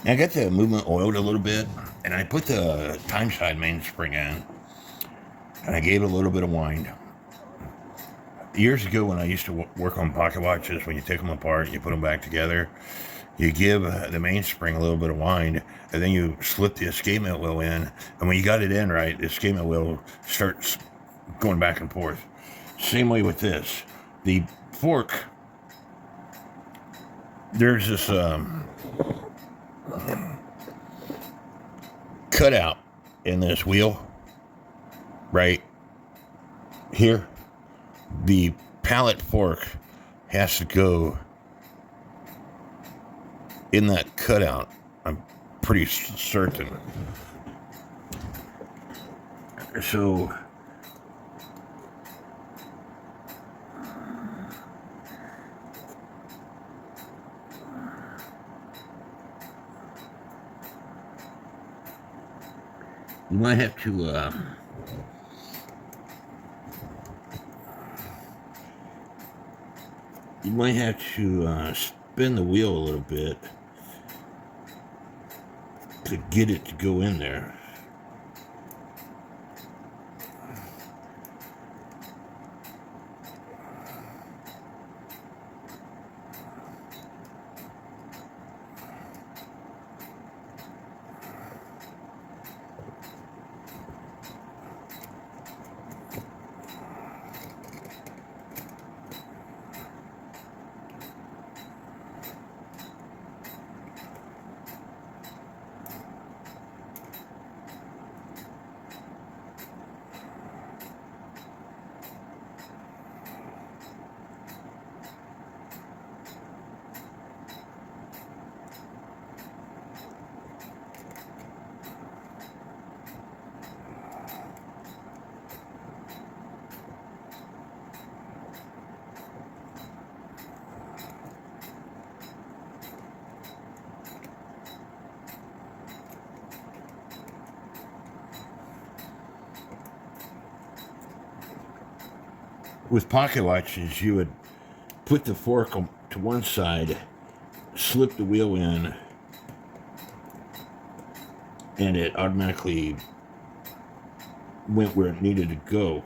I got the movement oiled a little bit, and I put the time side mainspring in, and I gave it a little bit of wind. Years ago, when I used to work on pocket watches, when you take them apart, you put them back together, you give the mainspring a little bit of wind, and then you slip the escapement wheel in, and when you got it in right, the escapement wheel starts going back and forth. Same way with this. The fork, there's this cutout in this wheel right here. The pallet fork has to go in that cutout. I'm pretty certain. So you might have to spin the wheel a little bit to get it to go in there. With pocket watches, you would put the fork to one side, slip the wheel in, and it automatically went where it needed to go.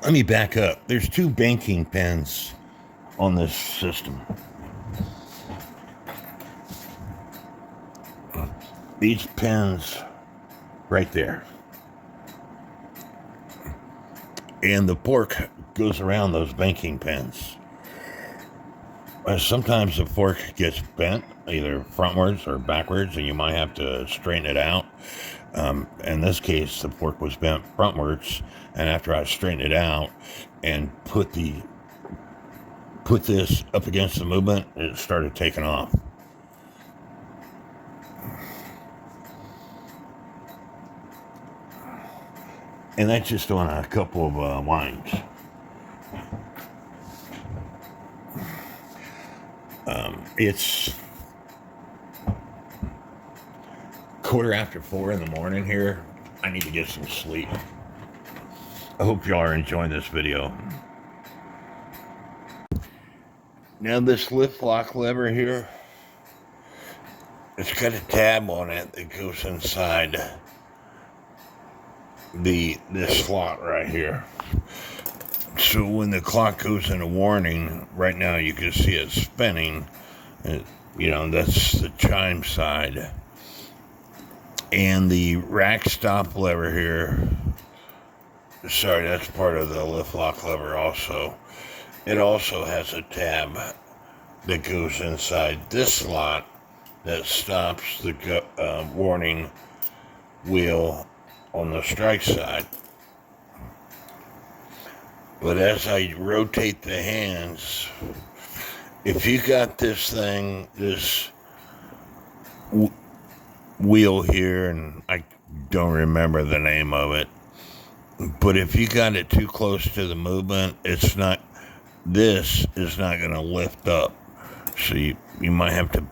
Let me back up. There's two banking pins on this system. These pins right there. And the fork goes around those banking pins. Sometimes the fork gets bent, either frontwards or backwards, and you might have to straighten it out. In this case, the fork was bent frontwards, and after I straightened it out and put this up against the movement, it started taking off. And that's just on a couple of winds. It's 4:15 in the morning here. I need to get some sleep. I hope y'all are enjoying this video. Now this lift lock lever here, it's got a tab on it that goes inside this slot right here. So when the clock goes into warning, right now you can see it spinning. That's the chime side. And the rack stop lever here, sorry, that's part of the lift lock lever also. It also has a tab that goes inside this slot that stops the warning wheel on the strike side. But as I rotate the hands, if you got this thing, this wheel here, and I don't remember the name of it, But if you got it too close to the movement, this is not going to lift up. So you might have to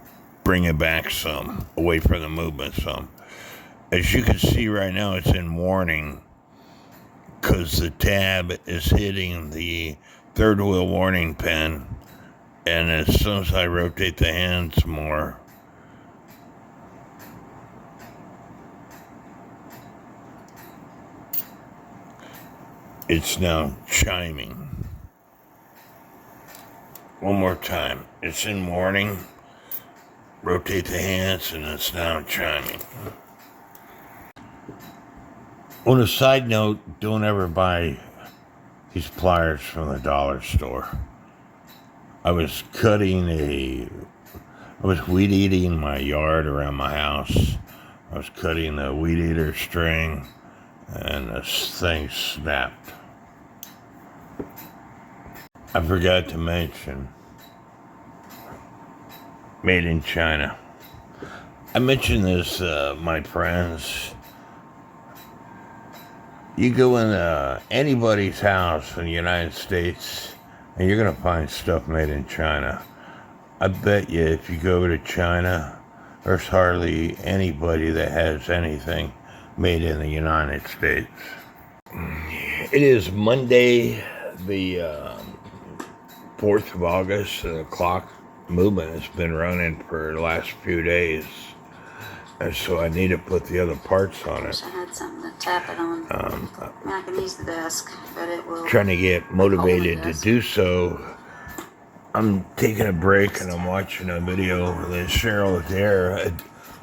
bring it back some, away from the movement some. As you can see right now, it's in warning because the tab is hitting the third wheel warning pin. And as soon as I rotate the hands more, it's now chiming. One more time. It's in warning. Rotate the hands and it's now chiming. On a side note, don't ever buy these pliers from the dollar store. I was weed eating my yard around my house. I was cutting the weed eater string and this thing snapped. I forgot to mention, made in China. I mentioned this, my friends. You go in anybody's house in the United States and you're going to find stuff made in China. I bet you if you go over to China, there's hardly anybody that has anything made in the United States. It is Monday, the 4th of August. The clock movement has been running for the last few days. And so I need to put the other parts on it. I had something to tap it on. I can use the desk, but it will... Trying to get motivated to do so. I'm taking a break and I'm watching a video that Cheryl Adair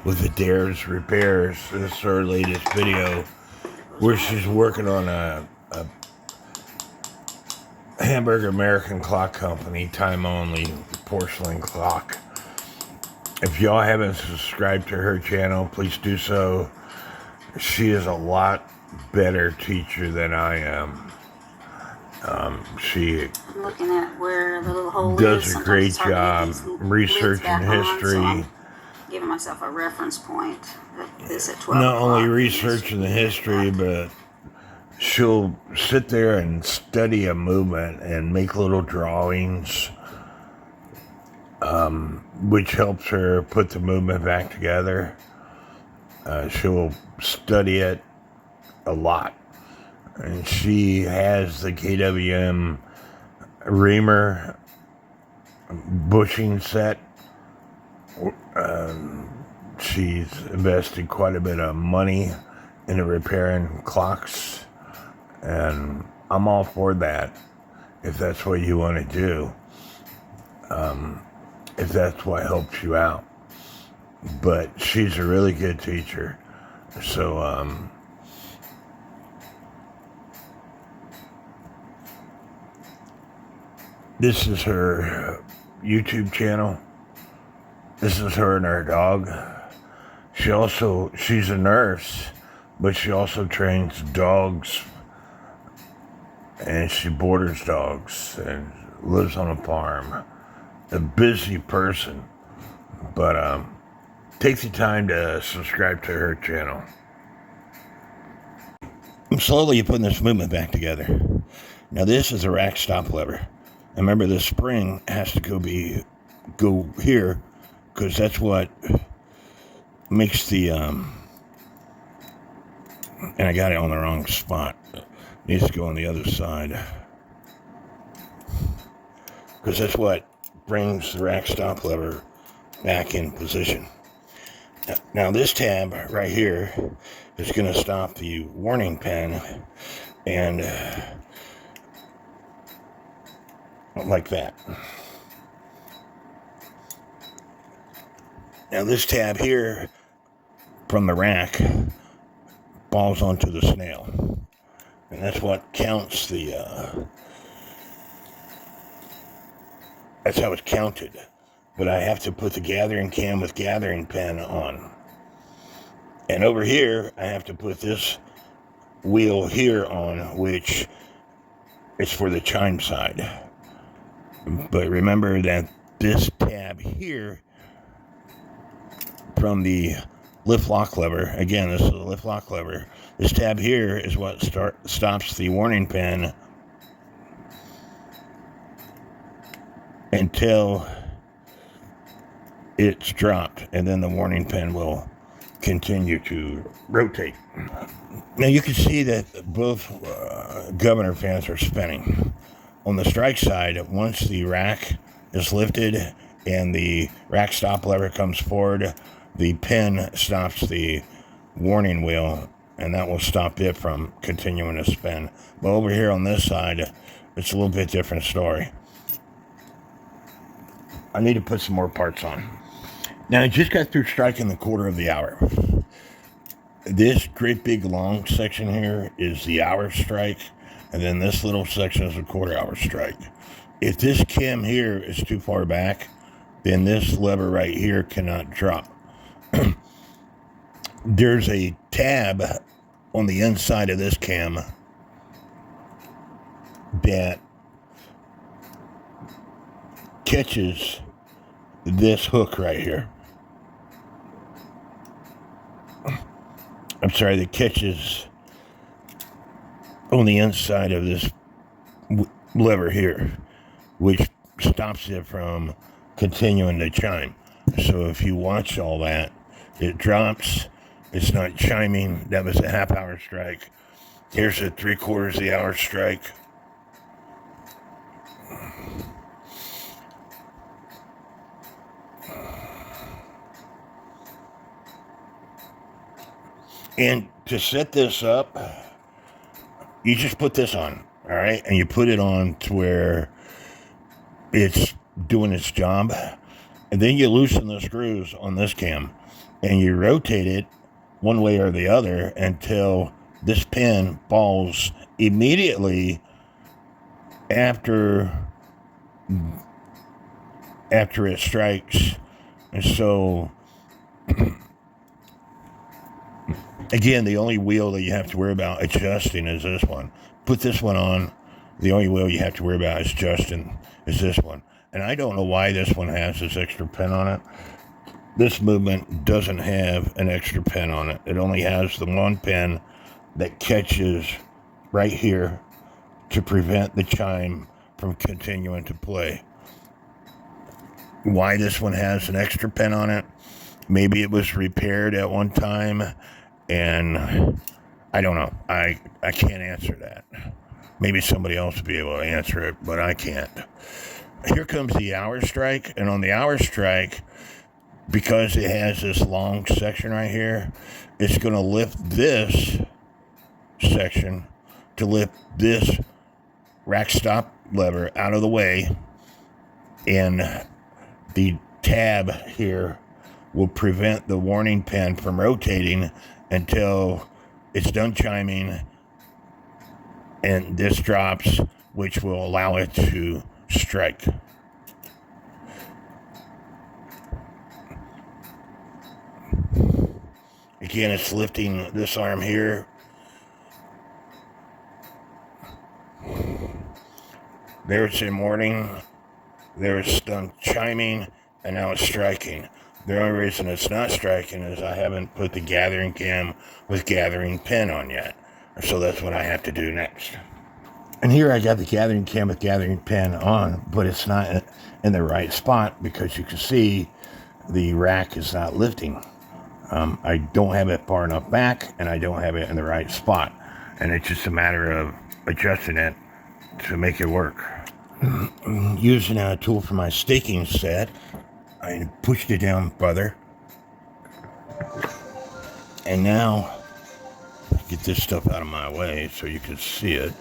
with Adair's Repairs. This is her latest video where she's working on a Hamburg American clock company, time only, porcelain clock. If y'all haven't subscribed to her channel, please do so. She is a lot better teacher than I am. I'm looking at where the little hole does is. a great job researching history. So I'm giving myself a reference point. This at 12 Not only o'clock. researching the history, but she'll sit there and study a movement and make little drawings, which helps her put the movement back together. She'll study it a lot. And she has the KWM reamer bushing set. She's invested quite a bit of money into repairing clocks. And I'm all for that, if that's what you want to do. If that's what helps you out. But she's a really good teacher. So, this is her YouTube channel. This is her and her dog. She's a nurse, but she also trains dogs. And she boarders dogs and lives on a farm. A busy person. But take the time to subscribe to her channel. I'm slowly putting this movement back together. Now this is a rack stop lever. And remember, the spring has to go here, because that's what makes the and I got it on the wrong spot. It needs to go on the other side, because that's what brings the rack stop lever back in position. Now this tab right here is going to stop the warning pin, and like that. Now this tab here from the rack falls onto the snail, and that's what counts the that's how it's counted. But I have to put the gathering cam with gathering pin on, and over here I have to put this wheel here on, which is for the chime side. But remember that this tab here from the lift lock lever. Again, this is a lift lock lever. This tab here is what stops the warning pin until it's dropped, and then the warning pin will continue to rotate. Now you can see that both governor fans are spinning. On the strike side, once the rack is lifted and the rack stop lever comes forward, the pin stops the warning wheel, and that will stop it from continuing to spin. But over here on this side, it's a little bit different story. I need to put some more parts on. Now, I just got through striking the quarter of the hour. This great big long section here is the hour strike, and then this little section is a quarter hour strike. If this cam here is too far back, then this lever right here cannot drop. There's a tab on the inside of this cam that catches this hook right here. I'm sorry, that catches on the inside of this lever here, which stops it from continuing to chime. So if you watch all that, it drops, it's not chiming. That was a half-hour strike. Here's a 3/4 of the hour strike. And to set this up, you just put this on, all right? And you put it on to where it's doing its job. And then you loosen the screws on this cam and you rotate it one way or the other until this pin falls immediately after it strikes. And so again, the only wheel that you have to worry about adjusting is this one. Put this one on. The only wheel you have to worry about is adjusting is this one. And I don't know why this one has this extra pin on it. This movement doesn't have an extra pin on it. It only has the one pin that catches right here to prevent the chime from continuing to play. Why this one has an extra pin on it? Maybe it was repaired at one time, and I don't know. I can't answer that. Maybe somebody else will be able to answer it, but I can't. Here comes the hour strike, and on the hour strike, because it has this long section right here, it's going to lift this section to lift this rack stop lever out of the way, and the tab here will prevent the warning pin from rotating until it's done chiming and this drops, which will allow it to strike. Again, it's lifting this arm here. There's in warning, there's done chiming, and now it's striking. The only reason it's not striking is I haven't put the gathering cam with gathering pin on yet. So that's what I have to do next. And here I got the gathering cam with gathering pin on, but it's not in the right spot because you can see the rack is not lifting. I don't have it far enough back, and I don't have it in the right spot. And it's just a matter of adjusting it to make it work. Using a tool for my staking set, I pushed it down further. And now, get this stuff out of my way so you can see it.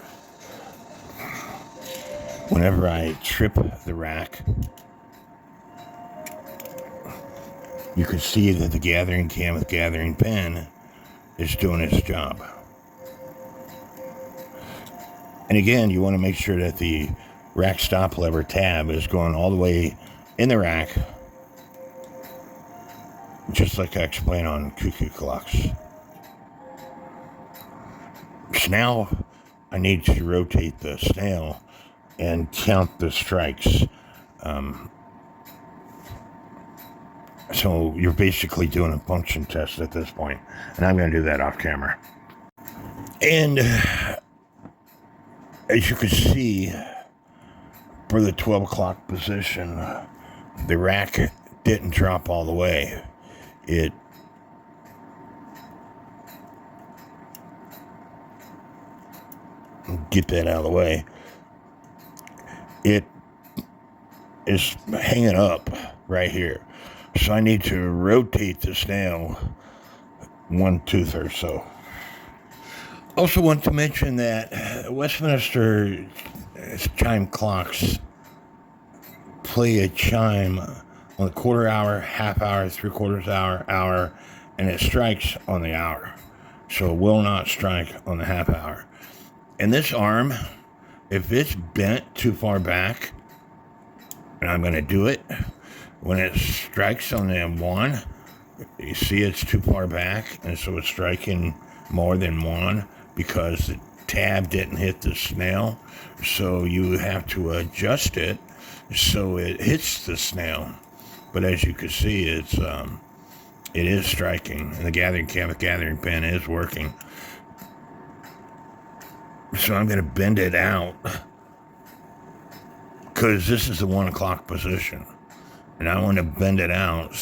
Whenever I trip the rack, you can see that the gathering cam with gathering pin is doing its job. And again, you want to make sure that the rack stop lever tab is going all the way in the rack, just like I explained on cuckoo clocks. So now I need to rotate the snail and count the strikes. So you're basically doing a function test at this point. And I'm going to do that off camera. And as you can see, for the 12 o'clock position, the rack didn't drop all the way. Get that out of the way. It is hanging up right here. So I need to rotate the snail 1 tooth or so. Also want to mention that Westminster chime clocks play a chime on the quarter hour, half hour, 3/4 hour, hour, and it strikes on the hour. So it will not strike on the half hour. And this arm, if it's bent too far back, and I'm going to do it, when it strikes on the 1, you see it's too far back, and so it's striking more than 1 because the tab didn't hit the snail. So you have to adjust it so it hits the snail. But as you can see, it is striking, and the gathering pin is working. So I'm going to bend it out because this is the 1 o'clock position. And I want to bend it out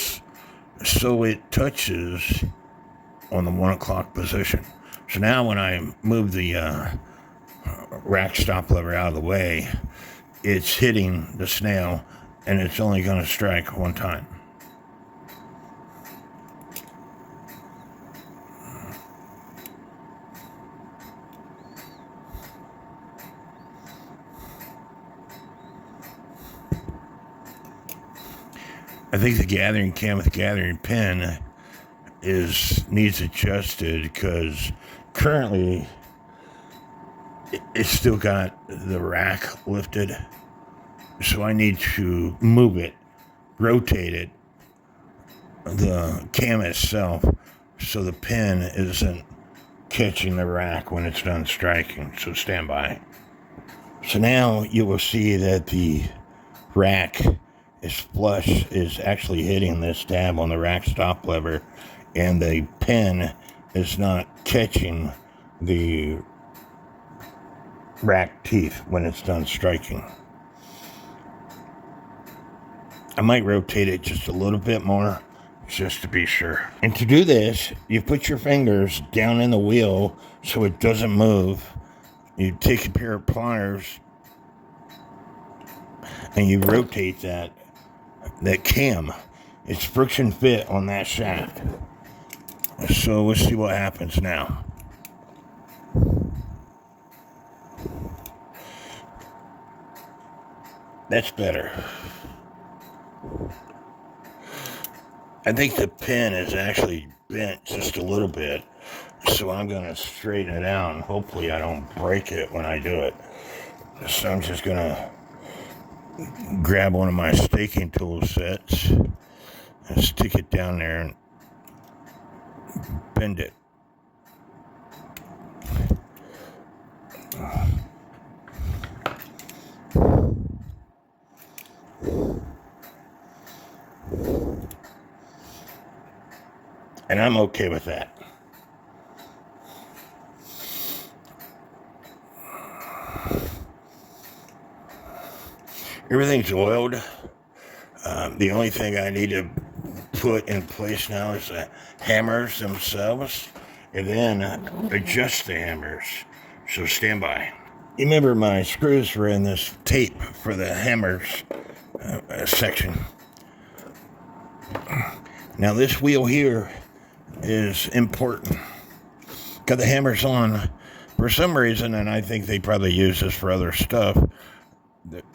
so it touches on the 1 o'clock position. So now when I move the rack stop lever out of the way, it's hitting the snail, and it's only going to strike 1 time. I think the gathering pin needs adjusted because currently it's still got the rack lifted. So I need to move it, rotate it, the cam itself, so the pin isn't catching the rack when it's done striking. So stand by. So now you will see that the rack is actually hitting this tab on the rack stop lever, and the pin is not catching the rack teeth when it's done striking. I might rotate it just a little bit more just to be sure. And to do this, you put your fingers down in the wheel so it doesn't move. You take a pair of pliers and you rotate that cam. It's friction fit on that shaft. So let's see what happens now. That's better. I think the pin is actually bent just a little bit, so I'm going to straighten it out, and hopefully I don't break it when I do it. So I'm just going to grab one of my staking tool sets and stick it down there and bend it. And I'm okay with that. Everything's oiled. The only thing I need to put in place now is the hammers themselves, and then adjust the hammers. So stand by. You remember my screws were in this tape for the hammers section. Now this wheel here is important. Got the hammers on for some reason, and I think they probably use this for other stuff.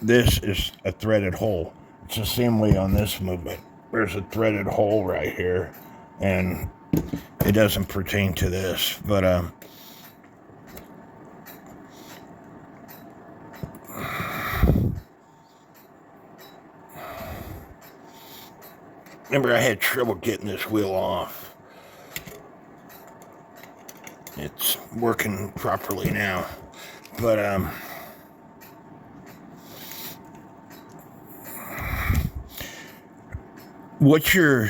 This is a threaded hole. It's the same way on this movement. There's a threaded hole right here, and it doesn't pertain to this, but remember I had trouble getting this wheel off. It's working properly now, but what you're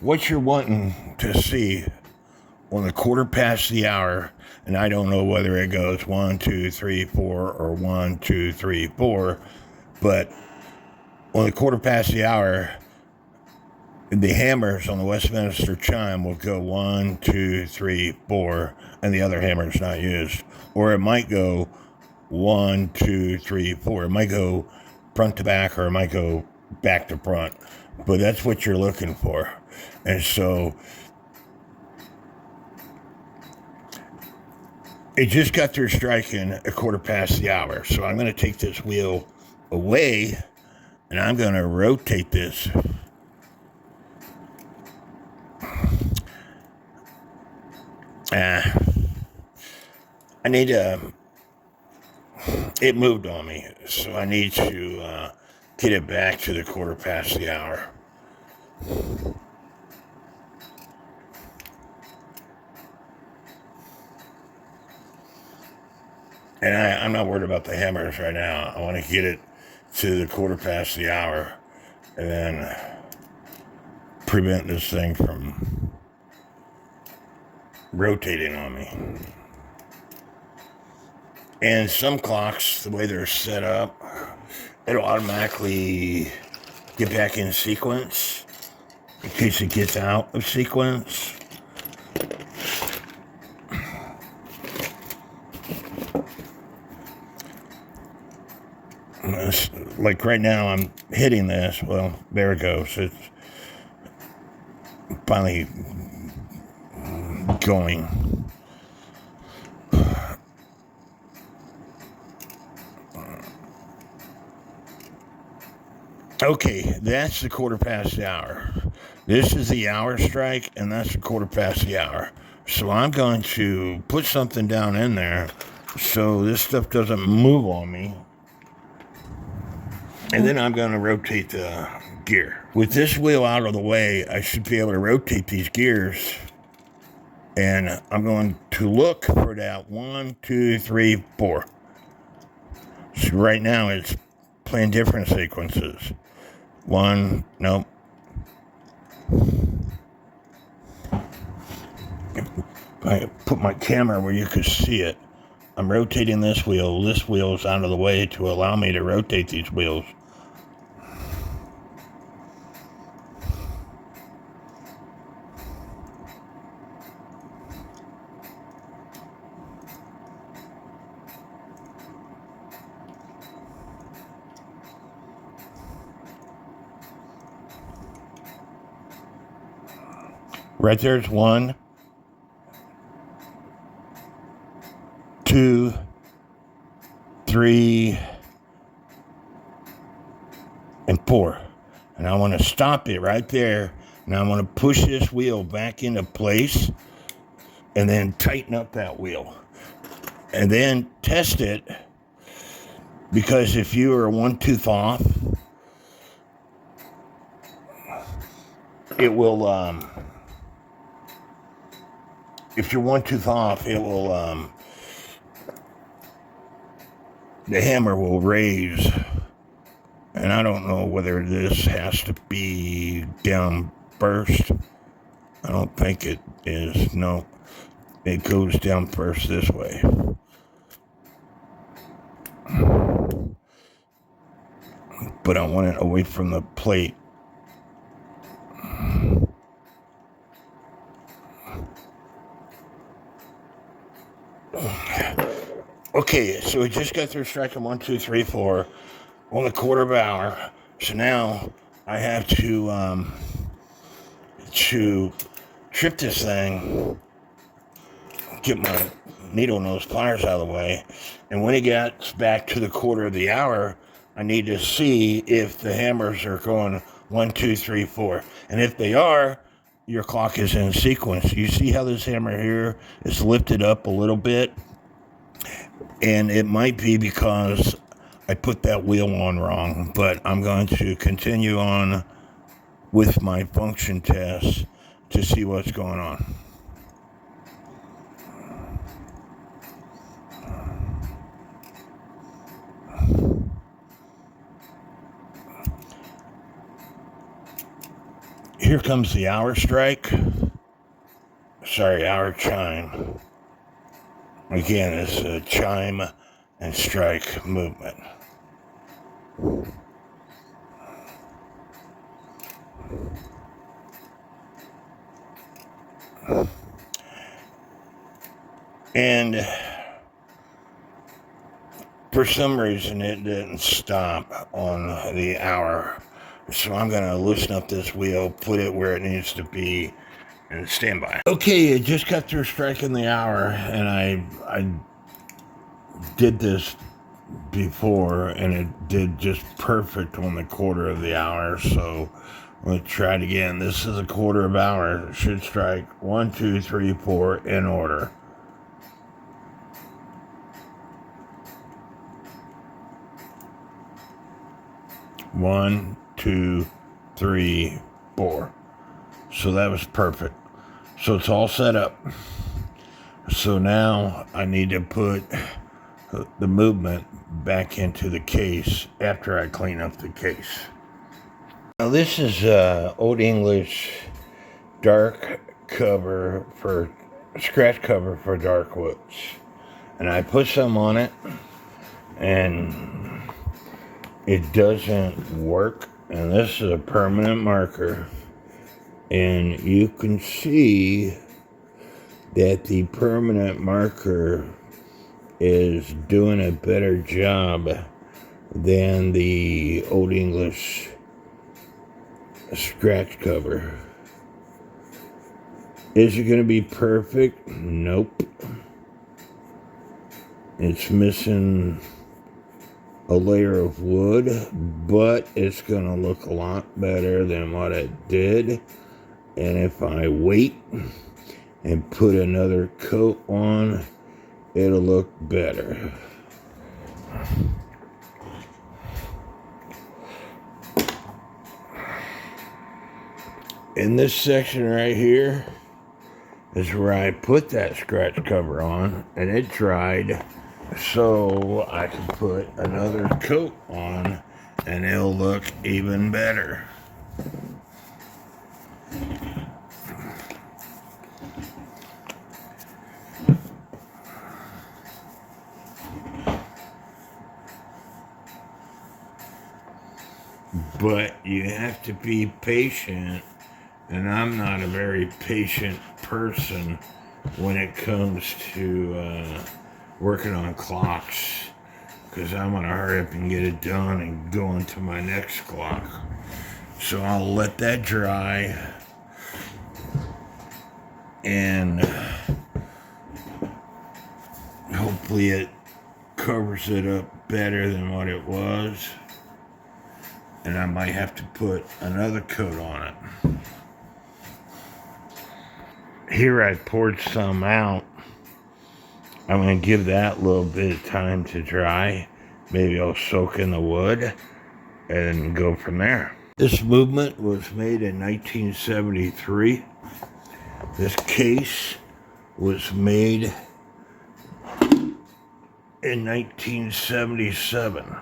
what you're wanting to see on the quarter past the hour, and I don't know whether it goes 1, 2, 3, 4, or 1, 2, 3, 4, but on the quarter past the hour, the hammers on the Westminster chime will go 1, 2, 3, 4, and the other hammer is not used. Or it might go 1, 2, 3, 4. It might go front to back, or it might go back to front. But that's what you're looking for. And so it just got through striking a quarter past the hour. So I'm going to take this wheel away, and I'm going to rotate this. I need to, it moved on me, so I need to get it back to the quarter past the hour. And I'm not worried about the hammers right now. I want to get it to the quarter past the hour and then prevent this thing from rotating on me. And some clocks, the way they're set up, it'll automatically get back in sequence in case it gets out of sequence. Like right now, I'm hitting this. Well, there it goes. It's finally going. Okay, that's the quarter past the hour. This is the hour strike, and that's the quarter past the hour. So I'm going to put something down in there so this stuff doesn't move on me. And then I'm going to rotate the gear. With this wheel out of the way, I should be able to rotate these gears. And I'm going to look for that 1, 2, 3, 4. So right now it's playing different sequences. 1, nope. If I put my camera where you could see it, I'm rotating this wheel. This wheel is out of the way to allow me to rotate these wheels. Right there's 1, 2, 3, and 4. And I want to stop it right there. Now I want to push this wheel back into place and then tighten up that wheel. And then test it, because if you are 1 tooth off, it will, if you're 1 tooth off, it will, the hammer will raise. And I don't know whether this has to be down first. I don't think it is. No, it goes down first this way. But I want it away from the plate. Okay, so we just got through striking 1, 2, 3, 4 on the quarter of an hour. So now I have to trip this thing, get my needle nose pliers out of the way, and when it gets back to the quarter of the hour, I need to see if the hammers are going 1, 2, 3, 4. And if they are, your clock is in sequence. You see how this hammer here is lifted up a little bit? And it might be because I put that wheel on wrong, but I'm going to continue on with my function test to see what's going on. Here comes the hour strike. Sorry, hour chime. Again, it's a chime and strike movement. And for some reason, it didn't stop on the hour. So I'm going to loosen up this wheel, put it where it needs to be, and stand by. Okay, it just got through striking the hour, and I did this before, and it did just perfect on the quarter of the hour. So let's try it again. This is a quarter of hour. It should strike 1, 2, 3, 4 in order. One, 2, 3, 4. So that was perfect. So it's all set up. So now I need to put the movement back into the case after I clean up the case. Now this is Old English dark cover for scratch cover for dark woods, and I put some on it, and it doesn't work. And this is a permanent marker, and you can see that the permanent marker is doing a better job than the Old English scratch cover. Is it going to be perfect? Nope. It's missing a layer of wood, but it's going to look a lot better than what it did. And if I wait and put another coat on, it'll look better. In this section right here is where I put that scratch cover on, and it dried, so I can put another coat on and it'll look even better. But you have to be patient, and I'm not a very patient person when it comes to working on clocks, because I want to hurry up and get it done and go into my next clock. So I'll let that dry, and hopefully it covers it up better than what it was. And I might have to put another coat on it. Here I poured some out. I'm going to give that a little bit of time to dry. Maybe I'll soak in the wood and go from there. This movement was made in 1973. This case was made in 1977.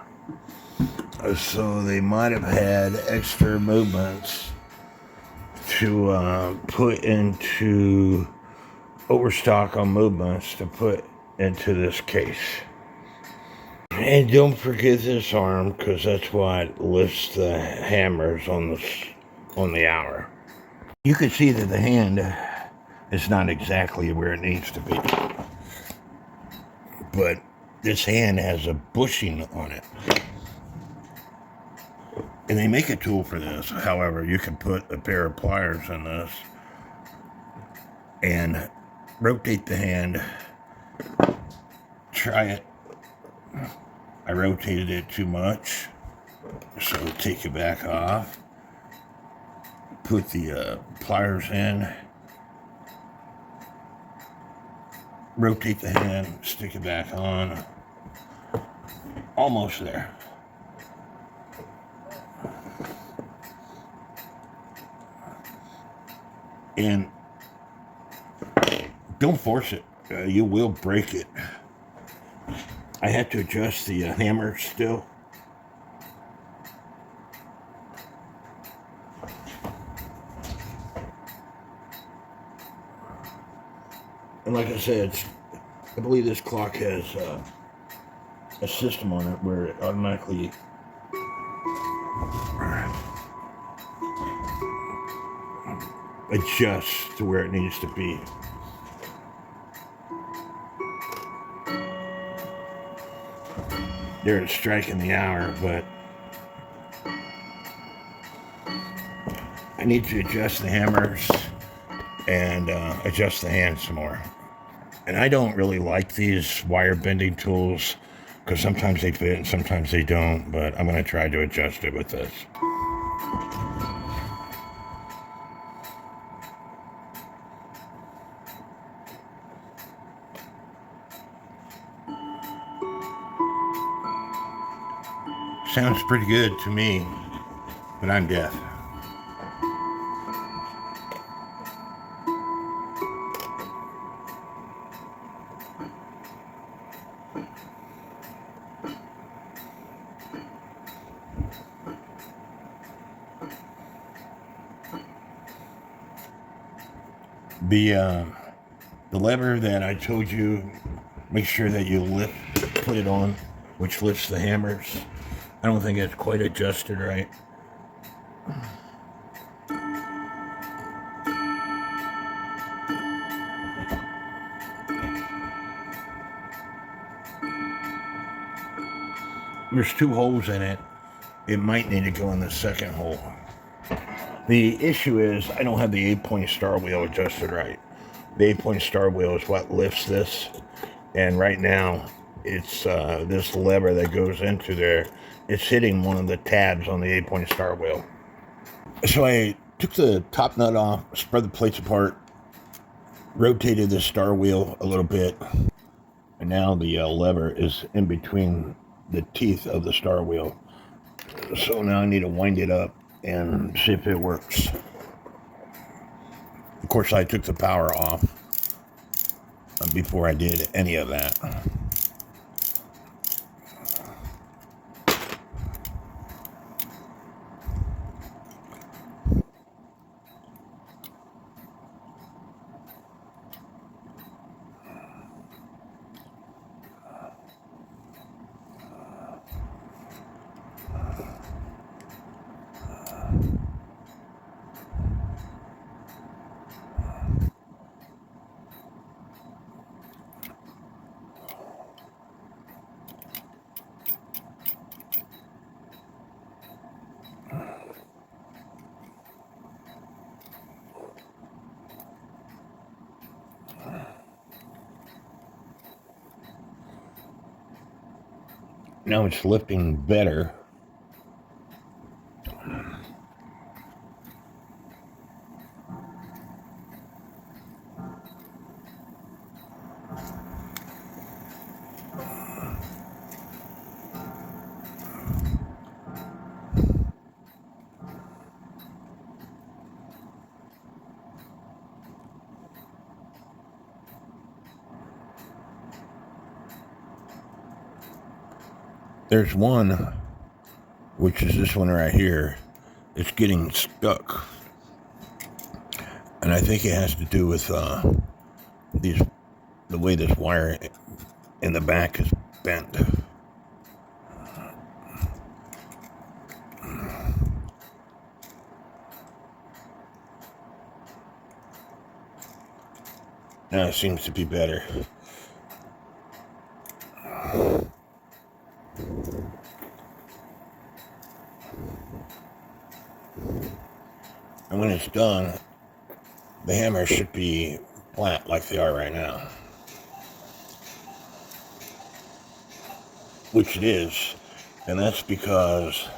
So they might have had extra movements to put into overstock on movements to put into this case. And don't forget this arm, because that's what lifts the hammers on the hour. You can see that the hand is not exactly where it needs to be, but this hand has a bushing on it. And they make a tool for this. However, you can put a pair of pliers in this and rotate the hand. Try it. I rotated it too much, so take it back off. Put the pliers in. Rotate the hand, stick it back on. Almost there. And don't force it. You will break it. I had to adjust the hammer still. And like I said, I believe this clock has a system on it where it automatically adjusts to where it needs to be. There it's striking the hour, but I need to adjust the hammers and adjust the hands some more. And I don't really like these wire bending tools because sometimes they fit and sometimes they don't, but I'm going to try to adjust it with this. Sounds pretty good to me, but I'm deaf. The lever that I told you, make sure that you put it on, which lifts the hammers. I don't think it's quite adjusted right. There's 2 holes in it. It might need to go in the second hole. The issue is I don't have the 8-point star wheel adjusted right. The 8-point star wheel is what lifts this. And right now, it's this lever that goes into there. It's hitting one of the tabs on the 8-point star wheel. So I took the top nut off, spread the plates apart, rotated the star wheel a little bit. And now the lever is in between the teeth of the star wheel. So now I need to wind it up and see if it works. Of course, I took the power off before I did any of that. Now it's lifting better. There's one, which is this one right here. It's getting stuck. And I think it has to do with the way this wire in the back is bent. Now it seems to be better. And when it's done, the hammer should be flat like they are right now. Which it is. And that's because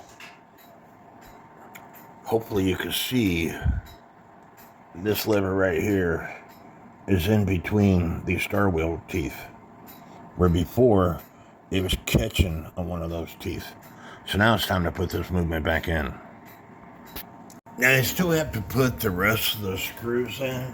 hopefully you can see this lever right here is in between these star wheel teeth. Where before it was catching on one of those teeth. So now it's time to put this movement back in. Now I still have to put the rest of the screws in.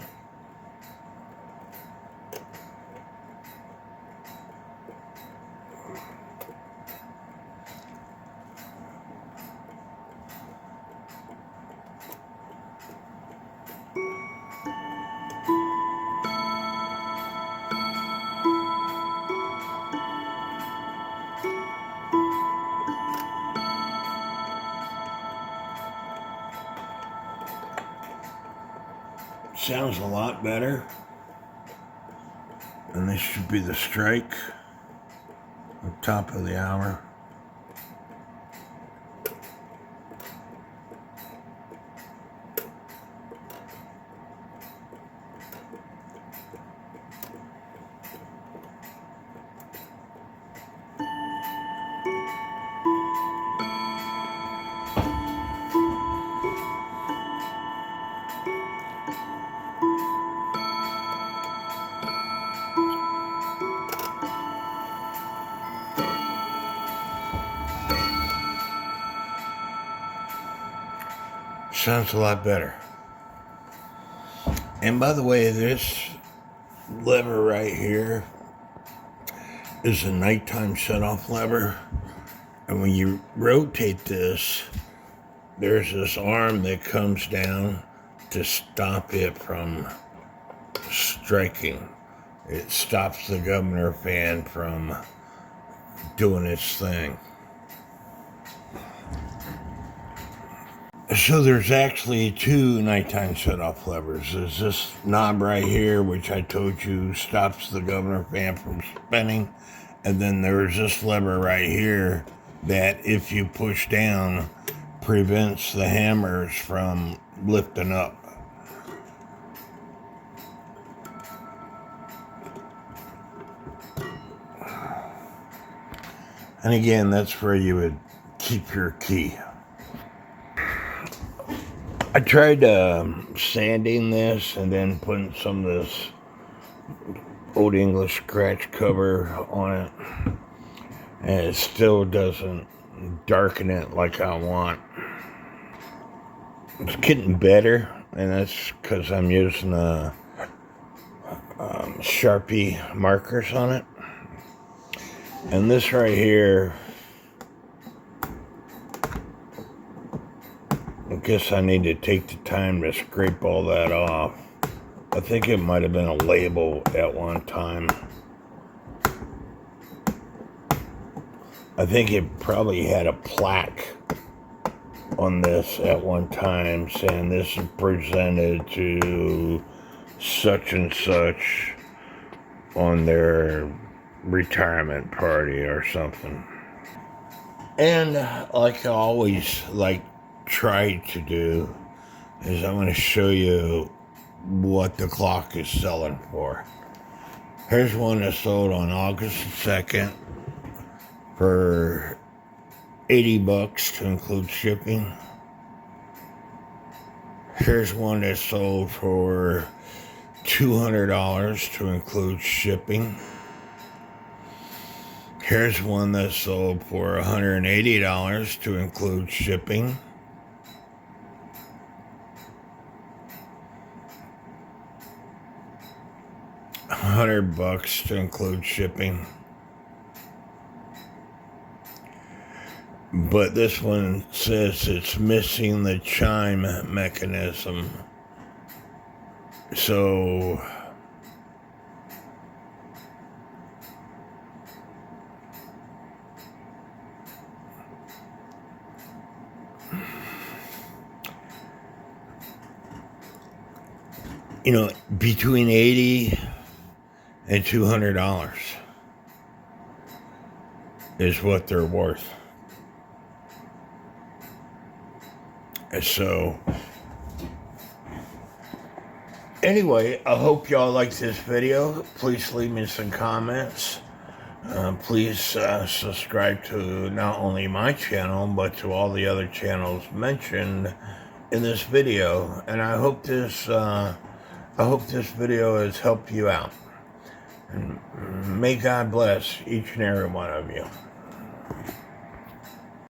Sounds a lot better. And this should be the strike. On top of the hour. Sounds a lot better. And by the way, this lever right here is a nighttime shut-off lever. And when you rotate this, there's this arm that comes down to stop it from striking. It stops the governor fan from doing its thing. So there's actually two nighttime shut-off levers. There's this knob right here, which I told you stops the governor fan from spinning. And then there's this lever right here that, if you push down, prevents the hammers from lifting up. And again, that's where you would keep your key. I tried sanding this and then putting some of this Old English scratch cover on it, and it still doesn't darken it like I want. It's getting better, and that's because I'm using Sharpie markers on it. And this right here, I guess I need to take the time to scrape all that off. I think it might have been a label at one time. I think it probably had a plaque on this at one time saying this is presented to such and such on their retirement party or something. And like I always try to do, is I'm going to show you what the clock is selling for. Here's one that sold on August 2nd for $80 to include shipping. Here's one that sold for $200 to include shipping. Here's one that sold for $180 to include shipping. $100 to include shipping. But this one says it's missing the chime mechanism. So between $80 and $200 is what they're worth. And so, anyway, I hope y'all liked this video. Please leave me some comments. Please subscribe to not only my channel, but to all the other channels mentioned in this video. And I hope this video has helped you out. And may God bless each and every one of you.